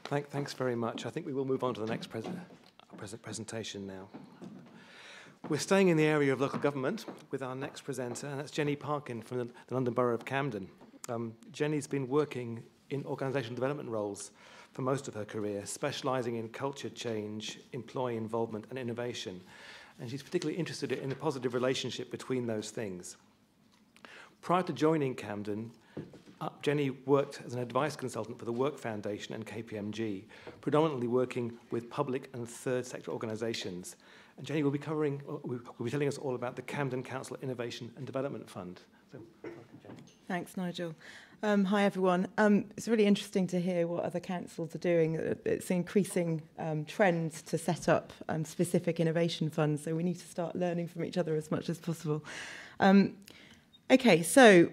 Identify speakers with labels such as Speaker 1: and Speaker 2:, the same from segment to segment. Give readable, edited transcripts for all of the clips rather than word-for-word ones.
Speaker 1: Thanks very much. I think we will move on to the next presentation now. We're staying in the area of local government with our next presenter, and that's Jenny Parkin from the London Borough of Camden. Jenny's been working in organisational development roles for most of her career, specialising in culture change, employee involvement and innovation. And she's particularly interested in the positive relationship between those things. Prior to joining Camden, Jenny worked as an advice consultant for the Work Foundation and KPMG, predominantly working with public and third sector organisations. And Jenny will be telling us all about the Camden Council Innovation and Development Fund. So, welcome, Jenny.
Speaker 2: Thanks, Nigel. Hi, everyone. It's really interesting to hear what other councils are doing. It's an increasing trend to set up specific innovation funds, so we need to start learning from each other as much as possible. Okay, so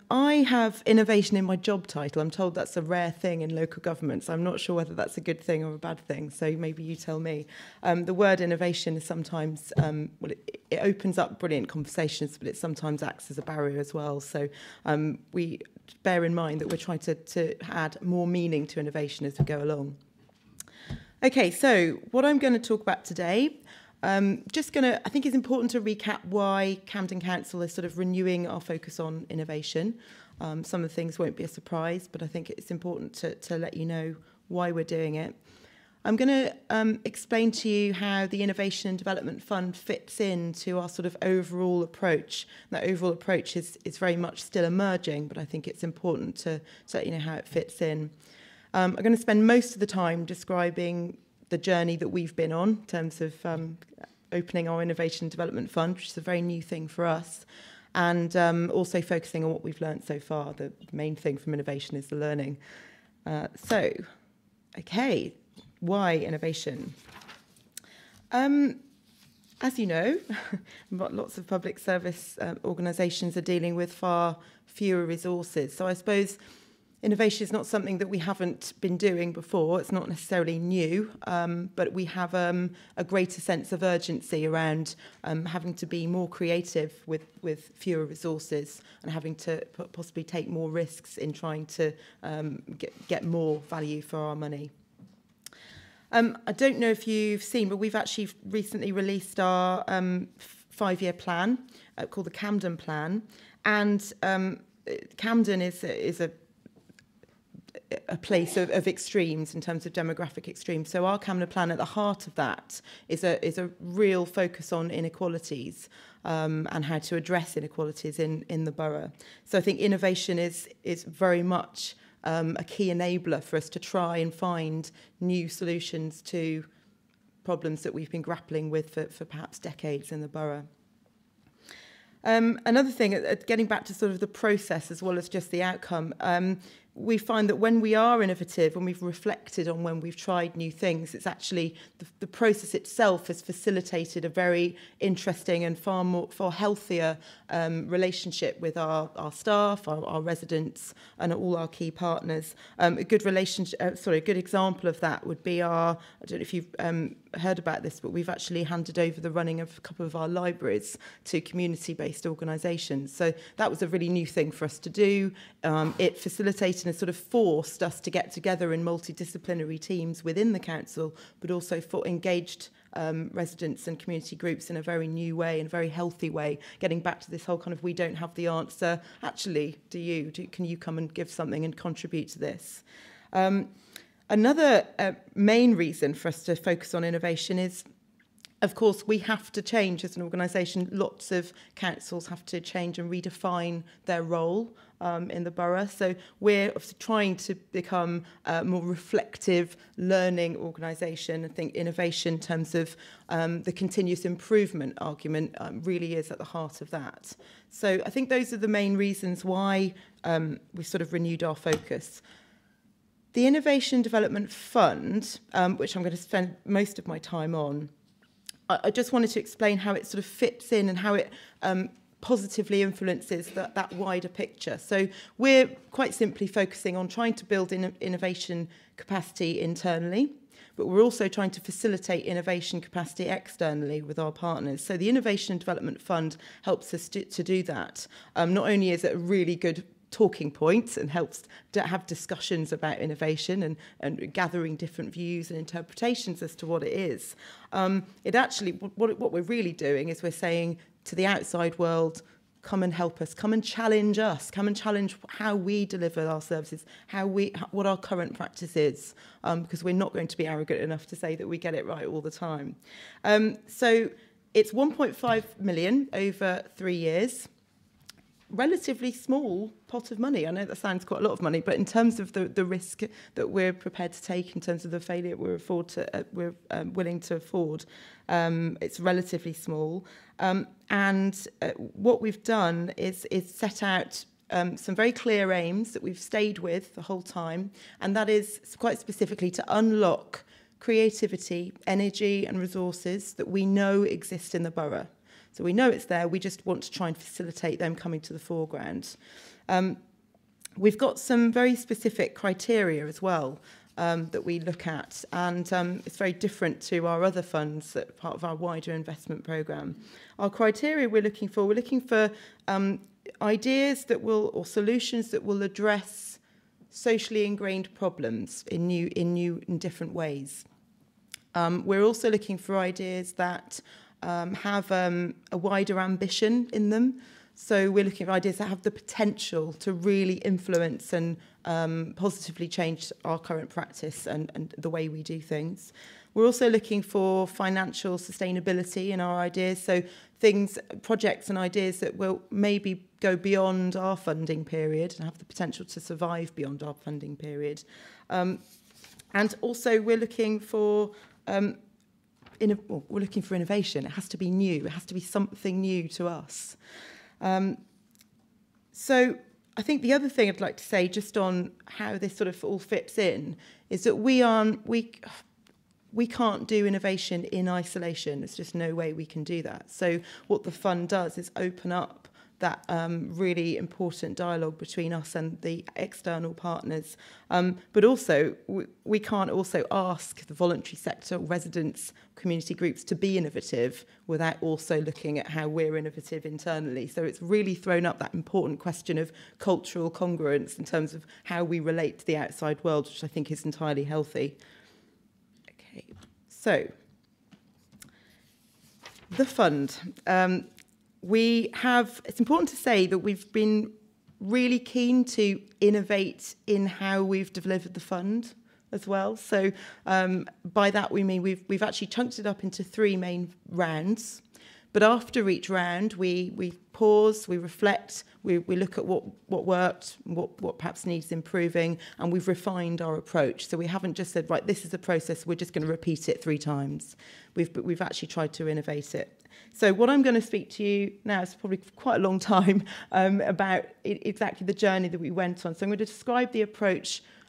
Speaker 2: I have innovation in my job title. I'm told that's a rare thing in local governments. I'm not sure whether that's a good thing or a bad thing, so maybe you tell me. The word innovation is sometimes, it opens up brilliant conversations, but it sometimes acts as a barrier as well. So we bear in mind that we're trying to add more meaning to innovation as we go along. Okay, so what I'm going to talk about today, I think it's important to recap why Camden Council is sort of renewing our focus on innovation. Some of the things won't be a surprise, but I think it's important to let you know why we're doing it. I'm going to explain to you how the Innovation and Development Fund fits into our sort of overall approach. That overall approach is very much still emerging, but I think it's important to let you know how it fits in. I'm going to spend most of the time describing the journey that we've been on in terms of opening our Innovation and Development Fund, which is a very new thing for us, and also focusing on what we've learned so far. The main thing from innovation is the learning. Okay, why innovation? As you know, lots of public service organisations are dealing with far fewer resources. So I suppose innovation is not something that we haven't been doing before. It's not necessarily new, but we have a greater sense of urgency around having to be more creative with fewer resources and having to possibly take more risks in trying to get more value for our money. I don't know if you've seen, but we've actually recently released our 5-year plan called the Camden Plan. And Camden is a place of extremes in terms of demographic extremes. So our Camden Plan, at the heart of that, is a real focus on inequalities and how to address inequalities in the borough. So I think innovation is very much a key enabler for us to try and find new solutions to problems that we've been grappling with for perhaps decades in the borough. Another thing, getting back to sort of the process as well as just the outcome, we find that when we are innovative, when we've reflected on when we've tried new things, it's actually the process itself has facilitated a very interesting and far healthier relationship with our staff, our residents, and all our key partners. A good example of that would be I don't know if you've heard about this, but we've actually handed over the running of a couple of our libraries to community-based organisations. So that was a really new thing for us to do. It facilitated and sort of forced us to get together in multidisciplinary teams within the council, but also for engaged residents and community groups in a very new way and a very healthy way, getting back to this whole kind of we don't have the answer. Actually, can you come and give something and contribute to this? Another main reason for us to focus on innovation is, of course, we have to change as an organisation. Lots of councils have to change and redefine their role in the borough. So we're trying to become a more reflective, learning organisation. I think innovation in terms of the continuous improvement argument really is at the heart of that. So I think those are the main reasons why we sort of renewed our focus. The Innovation Development Fund, which I'm going to spend most of my time on, I just wanted to explain how it sort of fits in and how it positively influences that wider picture. So we're quite simply focusing on trying to build innovation capacity internally, but we're also trying to facilitate innovation capacity externally with our partners. So the Innovation and Development Fund helps us to do that. Not only is it a really good talking points and helps to have discussions about innovation and gathering different views and interpretations as to what it is. It actually, what we're really doing is we're saying to the outside world, come and help us, come and challenge us, come and challenge how we deliver our services, what our current practice is, because we're not going to be arrogant enough to say that we get it right all the time. So it's 1.5 million over 3 years. Relatively small pot of money. I know that sounds quite a lot of money, but in terms of the risk that we're prepared to take, in terms of the failure we're willing to afford, it's relatively small. And what we've done is set out some very clear aims that we've stayed with the whole time, and that is quite specifically to unlock creativity, energy and resources that we know exist in the borough. So we know it's there, we just want to try and facilitate them coming to the foreground. We've got some very specific criteria as well that we look at, and it's very different to our other funds that are part of our wider investment programme. Our criteria we're looking for ideas that will, or solutions that will address socially ingrained problems in new and different ways. We're also looking for ideas that have a wider ambition in them. So we're looking for ideas that have the potential to really influence and positively change our current practice and the way we do things. We're also looking for financial sustainability in our ideas, so projects and ideas that will maybe go beyond our funding period and have the potential to survive beyond our funding period. And also we're looking for we're looking for innovation. It has to be new. It has to be something new to us. So I think the other thing I'd like to say just on how this sort of all fits in is that we can't do innovation in isolation. There's just no way we can do that. So what the fund does is open up that really important dialogue between us and the external partners. But also, we can't also ask the voluntary sector, residents, community groups to be innovative without also looking at how we're innovative internally. So it's really thrown up that important question of cultural congruence in terms of how we relate to the outside world, which I think is entirely healthy. Okay, so the fund. It's important to say that we've been really keen to innovate in how we've delivered the fund as well. So by that we mean we've actually chunked it up into 3 main rounds. But after each round, we pause, we reflect, we look at what worked, what perhaps needs improving, and we've refined our approach. So we haven't just said, right, this is the process, we're just going to repeat it 3 times. We've actually tried to innovate it. So what I'm going to speak to you now is probably quite a long time about exactly the journey that we went on. So I'm going to describe the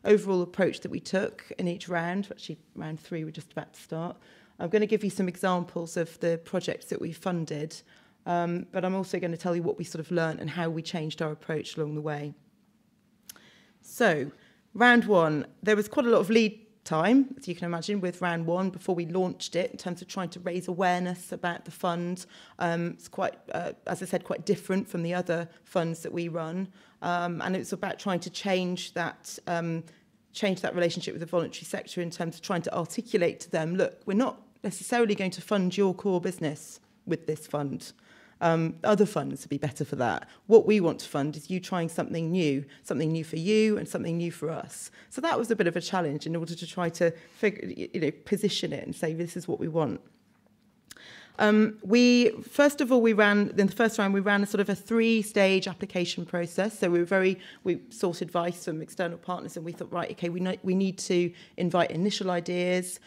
Speaker 2: overall approach that we took in each round. Actually, round 3, we're just about to start. I'm going to give you some examples of the projects that we funded, but I'm also going to tell you what we sort of learned and how we changed our approach along the way. So, round 1, there was quite a lot of lead time, as you can imagine, with round 1 before we launched it in terms of trying to raise awareness about the fund. It's quite, as I said, quite different from the other funds that we run, and it's about trying to change that relationship with the voluntary sector in terms of trying to articulate to them, look, we're not necessarily going to fund your core business with this fund. Other funds would be better for that. What we want to fund is you trying something new for you and something new for us. So that was a bit of a challenge in order to try to position it and say, this is what we want. First of all, in the first round, we ran a sort of a 3-stage application process. So we sought advice from external partners, and we thought, right, okay, we need to invite initial ideas.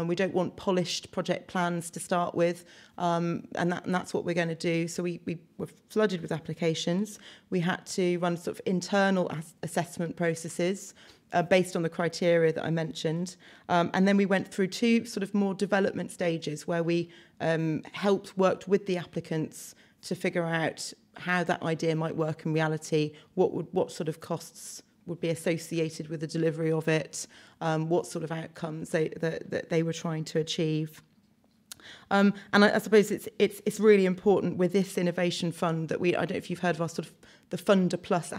Speaker 2: We don't want polished project plans to start with, and that's what we're going to do. So we were flooded with applications. We had to run sort of internal assessment processes based on the criteria that I mentioned. And then we went through 2 sort of more development stages where we worked with the applicants to figure out how that idea might work in reality, what sort of costs would be associated with the delivery of it, what sort of outcomes that they were trying to achieve. And I suppose it's really important with this innovation fund that I don't know if you've heard of our sort of the funder plus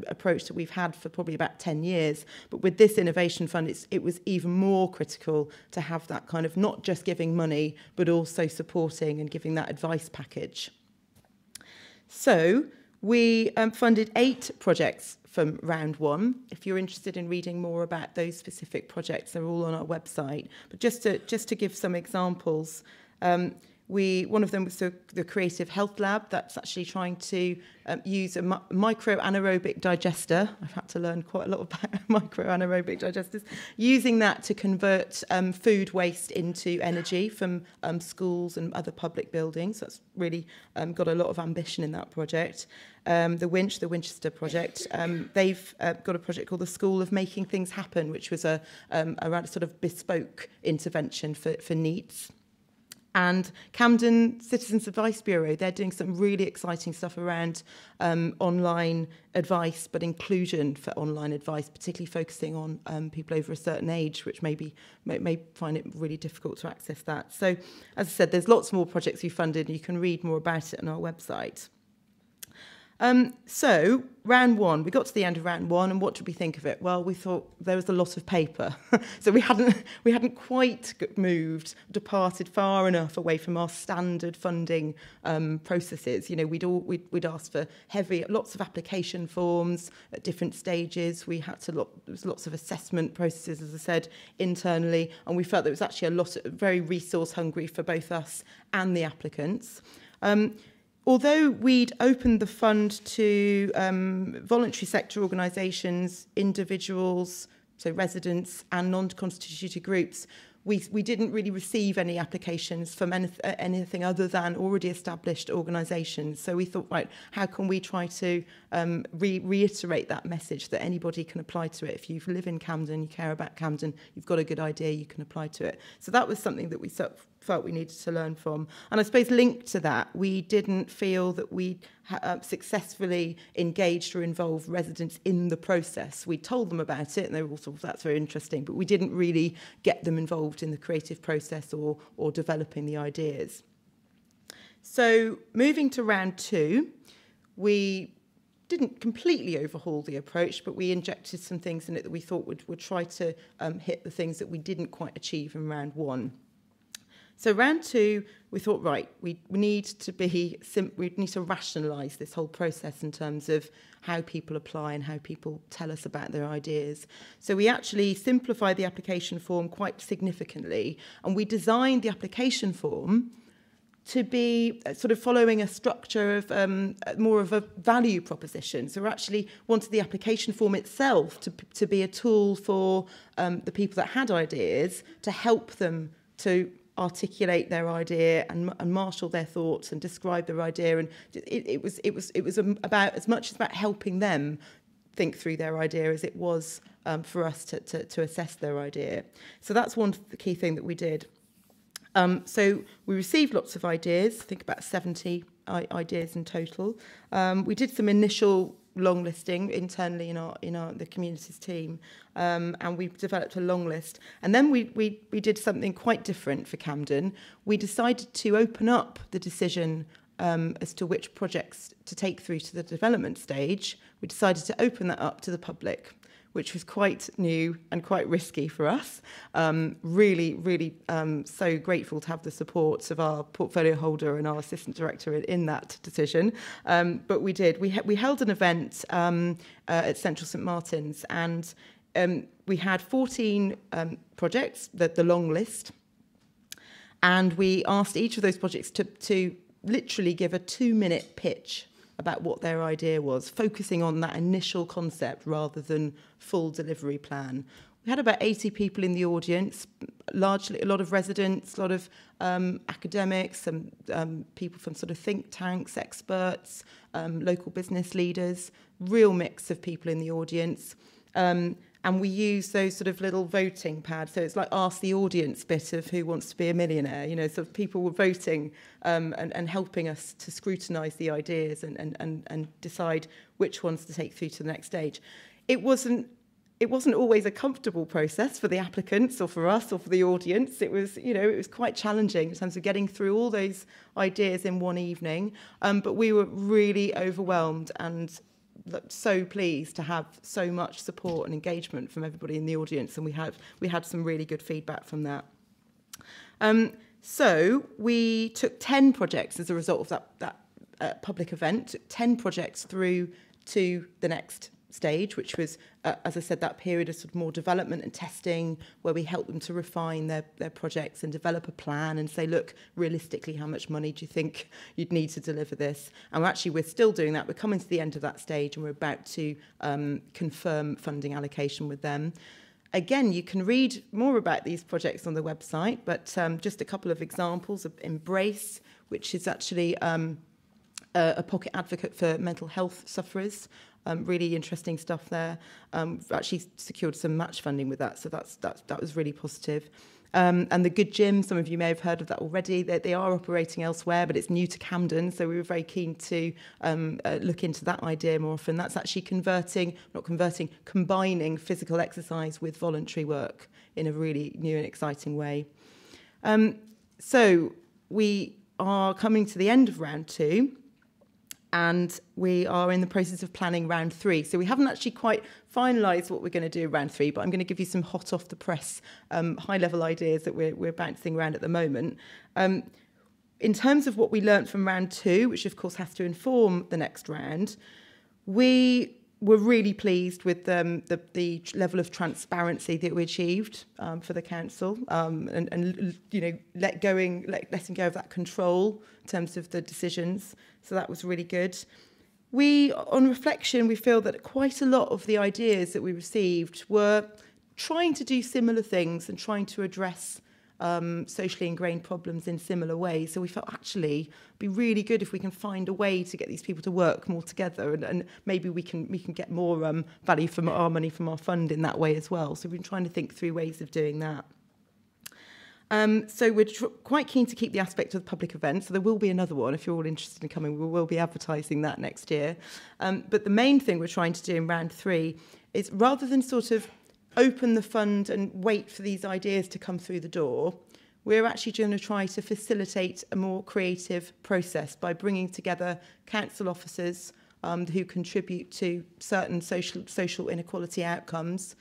Speaker 2: approach that we've had for probably about 10 years. But with this innovation fund, it was even more critical to have that kind of not just giving money, but also supporting and giving that advice package. So we funded 8 projects from round 1. If you're interested in reading more about those specific projects, they're all on our website. But just to give some examples, one of them was the Creative Health Lab. That's actually trying to use a micro anaerobic digester. I've had to learn quite a lot about micro anaerobic digesters. Using that to convert food waste into energy from schools and other public buildings. That's really got a lot of ambition in that project. The Winchester project, they've got a project called the School of Making Things Happen, which was around a sort of bespoke intervention for NEETs. And Camden Citizens Advice Bureau, they're doing some really exciting stuff around online advice, but inclusion for online advice, particularly focusing on people over a certain age, which may find it really difficult to access that. So, as I said, there's lots more projects we funded, and you can read more about it on our website. So, round 1, we got to the end of round 1, and what did we think of it? Well, we thought there was a lot of paper. So we hadn't quite moved, departed far enough away from our standard funding processes. You know, we'd asked for lots of application forms at different stages. We had there was lots of assessment processes, as I said, internally, and we felt there was actually very resource hungry for both us and the applicants. Although we'd opened the fund to voluntary sector organisations, individuals, so residents and non-constituted groups, we didn't really receive any applications from anything other than already established organisations. So we thought, right, how can we try to reiterate that message that anybody can apply to it? If you live in Camden, you care about Camden, you've got a good idea, you can apply to it. So that was something that we felt we needed to learn from. And I suppose linked to that, we didn't feel that we successfully engaged or involved residents in the process. We told them about it and they were all sort of, that's very interesting, but we didn't really get them involved in the creative process or developing the ideas. So moving to round 2, we didn't completely overhaul the approach, but we injected some things in it that we thought would try to hit the things that we didn't quite achieve in round 1. So round 2, we thought, right, we need to rationalise this whole process in terms of how people apply and how people tell us about their ideas. So we actually simplified the application form quite significantly, and we designed the application form to be sort of following a structure of more of a value proposition. So we actually wanted the application form itself to be a tool for the people that had ideas to help them to articulate their idea and marshal their thoughts and describe their idea. And it was about as much about helping them think through their idea as it was for us to assess their idea. So that's one key thing that we did. So we received lots of ideas, I think about 70 ideas in total. We did some initial long listing internally in the communities team, and we developed a long list. And then we did something quite different for Camden. We decided to open up the decision as to which projects to take through to the development stage. We decided to open that up to the public, which was quite new and quite risky for us. Really, so grateful to have the support of our portfolio holder and our assistant director in that decision. But we did. We held an event at Central St Martin's, and we had 14 projects, the long list, and we asked each of those projects to literally give a 2-minute pitch about what their idea was, focusing on that initial concept rather than full delivery plan. We had about 80 people in the audience, largely a lot of residents, a lot of academics, some people from sort of think tanks, experts, local business leaders, real mix of people in the audience. And we use those sort of little voting pads. So it's like ask the audience bit of Who Wants to Be a Millionaire. You know, so people were voting and helping us to scrutinise the ideas and decide which ones to take through to the next stage. It wasn't it wasn't always a comfortable process for the applicants or for us or for the audience. It was, it was quite challenging in terms of getting through all those ideas in one evening. But we were really overwhelmed and so pleased to have so much support and engagement from everybody in the audience, and we had some really good feedback from that. So we took 10 projects as a result of that public event, took 10 projects through to the next stage, which was, as I said, that period of sort of more development and testing, where we help them to refine their projects and develop a plan and say, look, realistically, how much money do you think you'd need to deliver this? And we're still doing that. We're coming to the end of that stage, and we're about to confirm funding allocation with them. Again, you can read more about these projects on the website, but just a couple of examples of Embrace, which is actually a pocket advocate for mental health sufferers. Really interesting stuff there. We've actually secured some match funding with that, so that was really positive. And the Good Gym, some of you may have heard of that already. They are operating elsewhere, but it's new to Camden, so we were very keen to look into that idea more often. That's actually combining physical exercise with voluntary work in a really new and exciting way. So we are coming to the end of round 2. And we are in the process of planning round 3. So we haven't actually quite finalised what we're going to do in round 3, but I'm going to give you some hot off the press, high-level ideas that we're bouncing around at the moment. In terms of what we learnt from round 2, which of course has to inform the next round, we were really pleased with the level of transparency that we achieved for the council, and letting go of that control in terms of the decisions. So that was really good. On reflection, we feel that quite a lot of the ideas that we received were trying to do similar things and trying to address socially ingrained problems in similar ways. So we felt actually it'd be really good if we can find a way to get these people to work more together, and maybe we can get more value from our money from our fund in that way as well. So we've been trying to think through ways of doing that. So we're quite keen to keep the aspect of the public event. So there will be another one if you're all interested in coming. We will be advertising that next year. But the main thing we're trying to do in round 3 is, rather than sort of open the fund and wait for these ideas to come through the door, we're actually going to try to facilitate a more creative process by bringing together council officers who contribute to certain social inequality outcomes,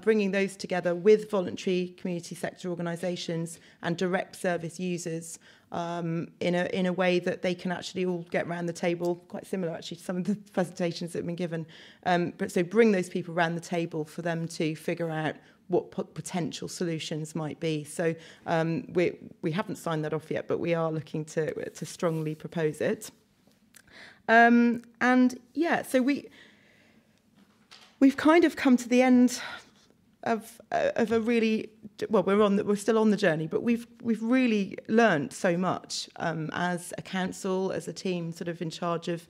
Speaker 2: bringing those together with voluntary community sector organisations and direct service users in a way that they can actually all get around the table, quite similar actually to some of the presentations that have been given. But so bring those people around the table for them to figure out what potential solutions might be. So we haven't signed that off yet, but we are looking to strongly propose it. And yeah, so we've kind of come to the end of a really, well, we're still on the journey, but we've really learned so much as a council, as a team, sort of in charge of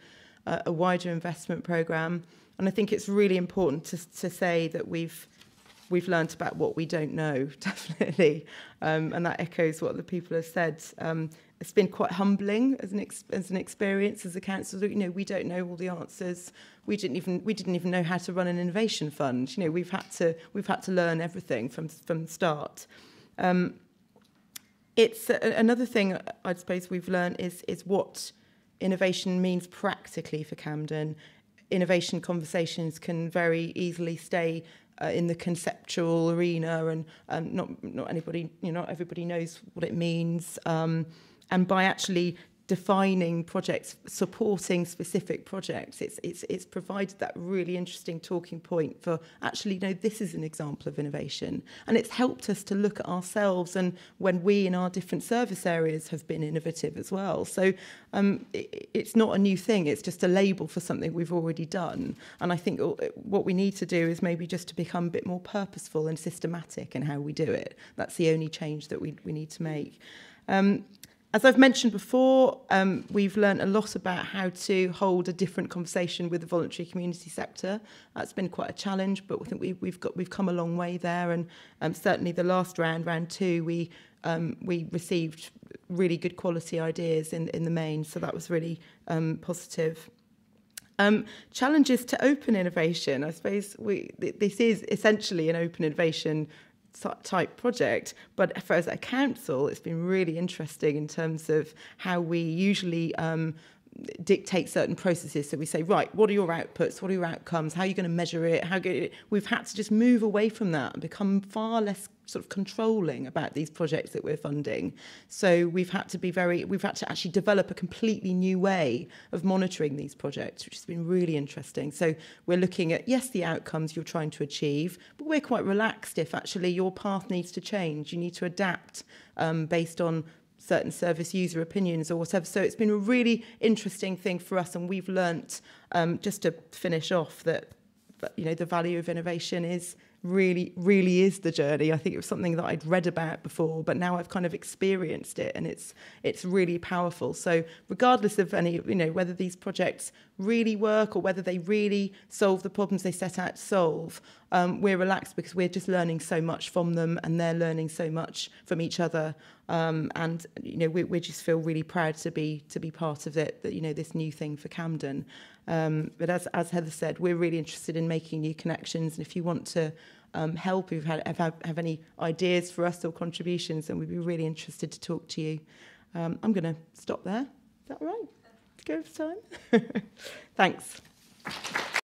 Speaker 2: a wider investment programme. And I think it's really important to say that we've learnt about what we don't know, definitely, and that echoes what the people have said. It's been quite humbling as an experience as a council. You know, we don't know all the answers. We didn't even know how to run an innovation fund. You know, we've had to learn everything from the start. It's another thing I suppose we've learned is what innovation means practically for Camden. Innovation conversations can very easily stay in the conceptual arena, and not everybody knows what it means. And by actually defining projects, supporting specific projects, it's provided that really interesting talking point for actually, this is an example of innovation. And it's helped us to look at ourselves and when we in our different service areas have been innovative as well. So it's not a new thing, it's just a label for something we've already done. And I think what we need to do is maybe just to become a bit more purposeful and systematic in how we do it. That's the only change that we need to make. As I've mentioned before, we've learned a lot about how to hold a different conversation with the voluntary community sector. That's been quite a challenge, but I think we've come a long way there. And certainly the last round 2, we received really good quality ideas in the main, so that was really positive. Challenges to open innovation. I suppose this is essentially an open innovation type project, but for as a council, it's been really interesting in terms of how we usually dictate certain processes. So we say, right, what are your outputs? What are your outcomes? How are you going to measure it? We've had to just move away from that and become far less sort of controlling about these projects that we're funding. So we've had to actually develop a completely new way of monitoring these projects, which has been really interesting. So we're looking at, yes, the outcomes you're trying to achieve, but we're quite relaxed if actually your path needs to change. You need to adapt based on certain service user opinions or whatever. So it's been a really interesting thing for us, and we've learnt, just to finish off, that the value of innovation is really is the journey. I think it was something that I'd read about before, but now I've kind of experienced it, and it's really powerful. So regardless of any, whether these projects really work or whether they really solve the problems they set out to solve, we're relaxed because we're just learning so much from them, and they're learning so much from each other. And we just feel really proud to be part of it. That this new thing for Camden. But as Heather said, we're really interested in making new connections. And if you want to help, if you have any ideas for us or contributions, then we'd be really interested to talk to you. I'm going to stop there. Is that all right? Go for time. Thanks.